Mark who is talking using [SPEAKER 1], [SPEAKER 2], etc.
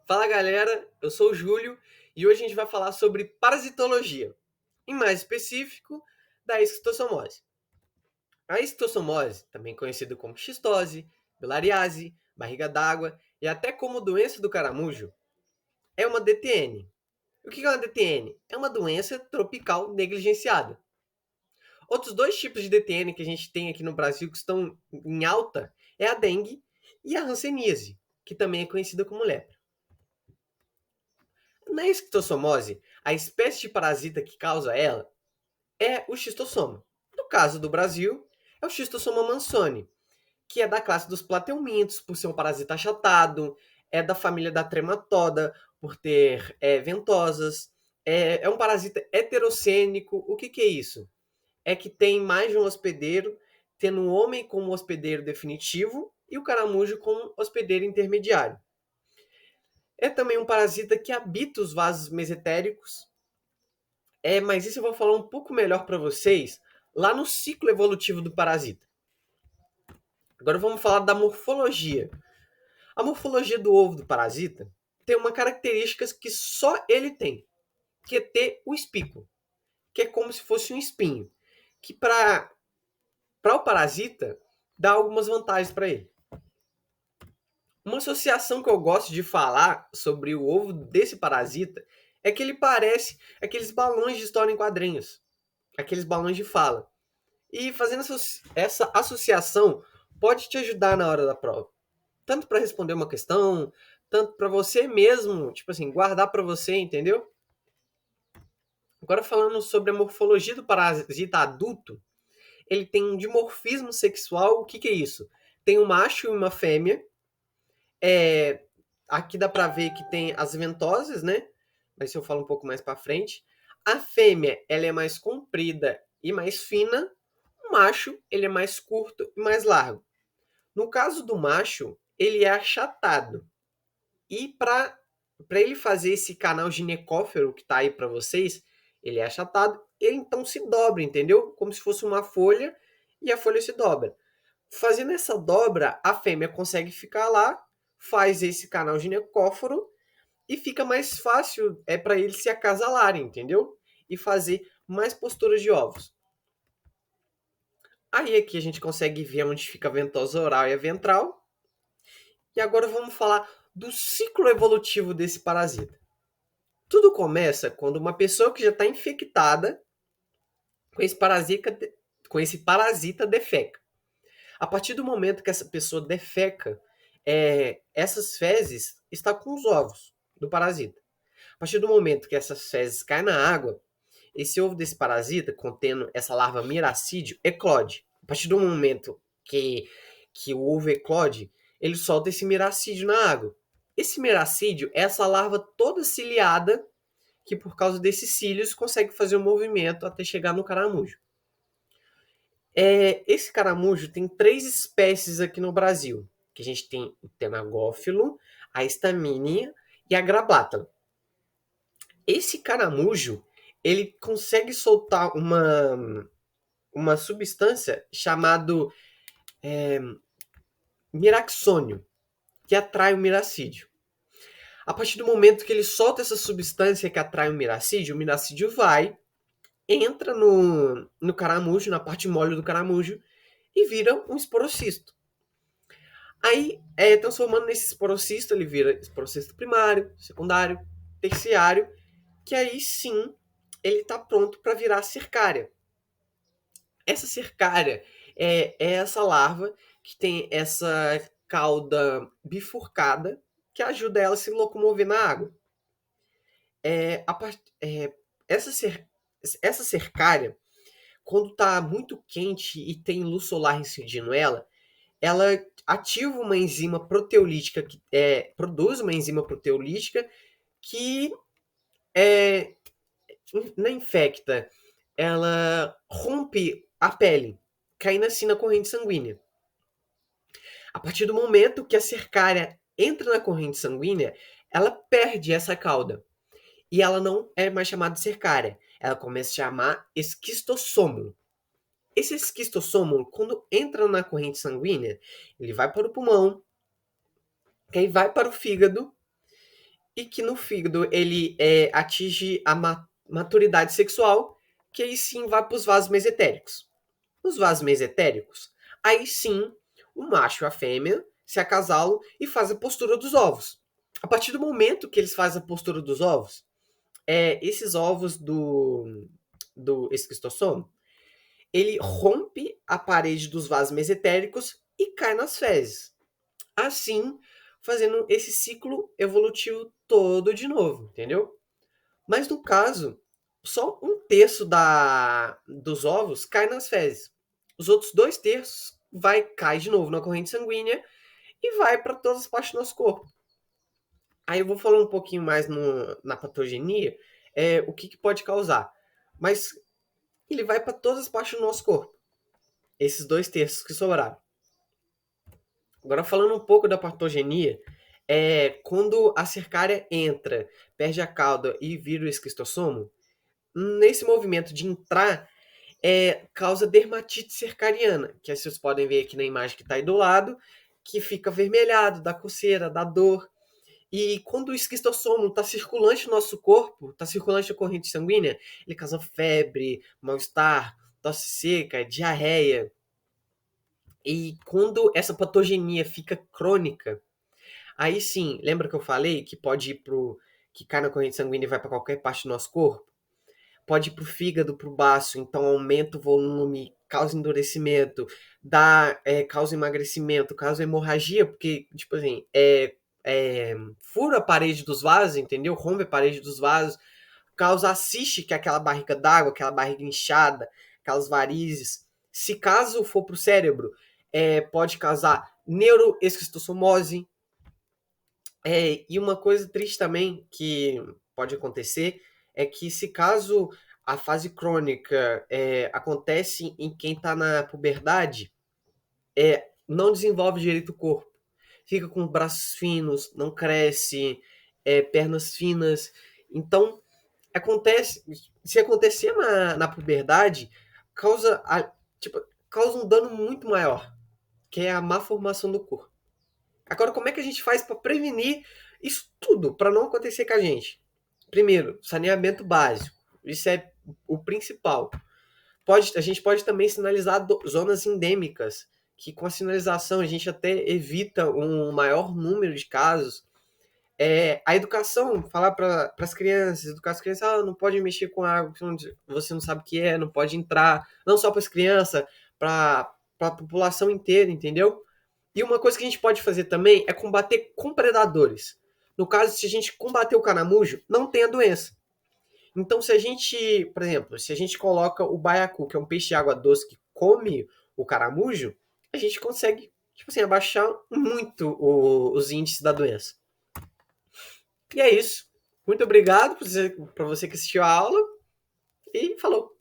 [SPEAKER 1] Fala galera, eu sou o Júlio e hoje a gente vai falar sobre parasitologia, em mais específico da esquistossomose. A esquistossomose, também conhecida como xistose, bilariase, barriga d'água e até como doença do caramujo, é uma DTN. O que é uma DTN? É uma doença tropical negligenciada. Outros dois tipos de DTN que a gente tem aqui no Brasil que estão em alta é a dengue e a hanseníase, que também é conhecida como lepra. Na esquistossomose, a espécie de parasita que causa ela é o xistossoma. No caso do Brasil, é o Xistossoma mansoni, que é da classe dos plateumintos, por ser um parasita achatado, é da família da trematoda, por ter ventosas, é um parasita heterocênico. O que é isso? É que tem mais de um hospedeiro, tendo o homem como hospedeiro definitivo e o caramujo como hospedeiro intermediário. É também um parasita que habita os vasos mesentéricos. Mas isso eu vou falar um pouco melhor para vocês lá no ciclo evolutivo do parasita. Agora vamos falar da morfologia. A morfologia do ovo do parasita tem uma característica que só ele tem, que é ter o espículo, que é como se fosse um espinho, que para o parasita dá algumas vantagens para ele. Uma associação que eu gosto de falar sobre o ovo desse parasita é que ele parece aqueles balões de história em quadrinhos, aqueles balões de fala. E fazendo essa associação pode te ajudar na hora da prova. Tanto para responder uma questão, tanto para você mesmo, tipo assim, guardar para você, entendeu? Agora falando sobre a morfologia do parasita adulto, ele tem um dimorfismo sexual. O que é isso? Tem um macho e uma fêmea. Aqui dá para ver que tem as ventosas, né? Mas se eu falo um pouco mais para frente. A fêmea, ela é mais comprida e mais fina. O macho, ele é mais curto e mais largo. No caso do macho, ele é achatado. E para ele fazer esse canal ginecófero que tá aí para vocês, ele é achatado, ele então se dobra, entendeu? Como se fosse uma folha e a folha se dobra. Fazendo essa dobra, a fêmea consegue ficar lá, faz esse canal ginecóforo e fica mais fácil para eles se acasalarem, entendeu? E fazer mais posturas de ovos. Aí aqui a gente consegue ver onde fica a ventosa oral e a ventral. E agora vamos falar do ciclo evolutivo desse parasita. Tudo começa quando uma pessoa que já está infectada com esse parasita defeca. A partir do momento que essa pessoa defeca, essas fezes estão com os ovos do parasita. A partir do momento que essas fezes caem na água, esse ovo desse parasita, contendo essa larva miracídio, eclode. A partir do momento que o ovo eclode, ele solta esse miracídio na água. Esse miracídio é essa larva toda ciliada que, por causa desses cílios, consegue fazer um movimento até chegar no caramujo. Esse caramujo tem 3 espécies aqui no Brasil, que a gente tem o tenagófilo, a estamínia e a grablátala. Esse caramujo, ele consegue soltar uma substância chamada miraxônio, que atrai o miracídio. A partir do momento que ele solta essa substância que atrai o miracídio vai, entra no caramujo, na parte mole do caramujo, e vira um esporocisto. Aí, transformando nesse esporocisto, ele vira esporocisto primário, secundário, terciário, que aí sim ele está pronto para virar cercária. Essa cercária é essa larva que tem essa cauda bifurcada que ajuda ela a se locomover na água. Essa, essa cercária, quando está muito quente e tem luz solar incidindo ela ativa uma enzima proteolítica que produz uma enzima proteolítica que não infecta, ela rompe a pele, caindo assim na corrente sanguínea. A partir do momento que a cercária entra na corrente sanguínea, ela perde essa cauda. E ela não é mais chamada de cercária. Ela começa a chamar esquistossômulo. Esse esquistossômulo, quando entra na corrente sanguínea, ele vai para o pulmão, que aí vai para o fígado e que no fígado ele atinge a maturidade sexual, que aí sim vai para os vasos mesentéricos. Nos vasos mesentéricos, aí sim o macho e a fêmea se acasalam e fazem a postura dos ovos. A partir do momento que eles fazem a postura dos ovos, esses ovos do esquistossoma, ele rompe a parede dos vasos mesentéricos e cai nas fezes. Assim, fazendo esse ciclo evolutivo todo de novo, entendeu? Mas no caso, só um terço dos ovos cai nas fezes. Os outros 2 terços cai de novo na corrente sanguínea e vai para todas as partes do nosso corpo. Aí eu vou falar um pouquinho mais na patogenia, o que pode causar. Mas ele vai para todas as partes do nosso corpo. Esses 2 terços que sobraram. Agora falando um pouco da patogenia, quando a cercária entra, perde a cauda e vira o esquistossomo, nesse movimento de entrar, causa dermatite cercariana, que vocês podem ver aqui na imagem que está aí do lado, que fica avermelhado, dá coceira, dá dor. E quando o esquistossomo está circulante no nosso corpo, está circulante na corrente sanguínea, ele causa febre, mal-estar, tosse seca, diarreia. E quando essa patogenia fica crônica, aí sim, lembra que eu falei que pode ir que cai na corrente sanguínea e vai para qualquer parte do nosso corpo? Pode ir para o fígado, para o baço, então aumenta o volume, causa endurecimento, causa emagrecimento, causa hemorragia, porque, tipo assim, fura a parede dos vasos, entendeu? Rompe a parede dos vasos, causa ascite, que é aquela barriga d'água, aquela barriga inchada, aquelas varizes. Se caso for para o cérebro, pode causar neuroesquistossomose. E uma coisa triste também que pode acontecer é que se caso a fase crônica acontece em quem está na puberdade, não desenvolve direito o corpo. Fica com braços finos, não cresce, pernas finas. Então, se acontecer na puberdade, causa, tipo, causa um dano muito maior, que é a má formação do corpo. Agora, como é que a gente faz para prevenir isso tudo, para não acontecer com a gente? Primeiro, saneamento básico. Isso é o principal. A gente pode também sinalizar zonas endêmicas, que com a sinalização a gente até evita um maior número de casos. A educação, falar para as crianças, educar as crianças, não pode mexer com água que você não sabe o que é, não pode entrar, não só para as crianças, para a população inteira, entendeu? E uma coisa que a gente pode fazer também é combater com predadores. No caso, se a gente combater o caramujo, não tem a doença. Então, se a gente, por exemplo, se a gente coloca o baiacu, que é um peixe de água doce que come o caramujo, a gente consegue, tipo assim, abaixar muito os índices da doença. E é isso. Muito obrigado para você que assistiu a aula e falou!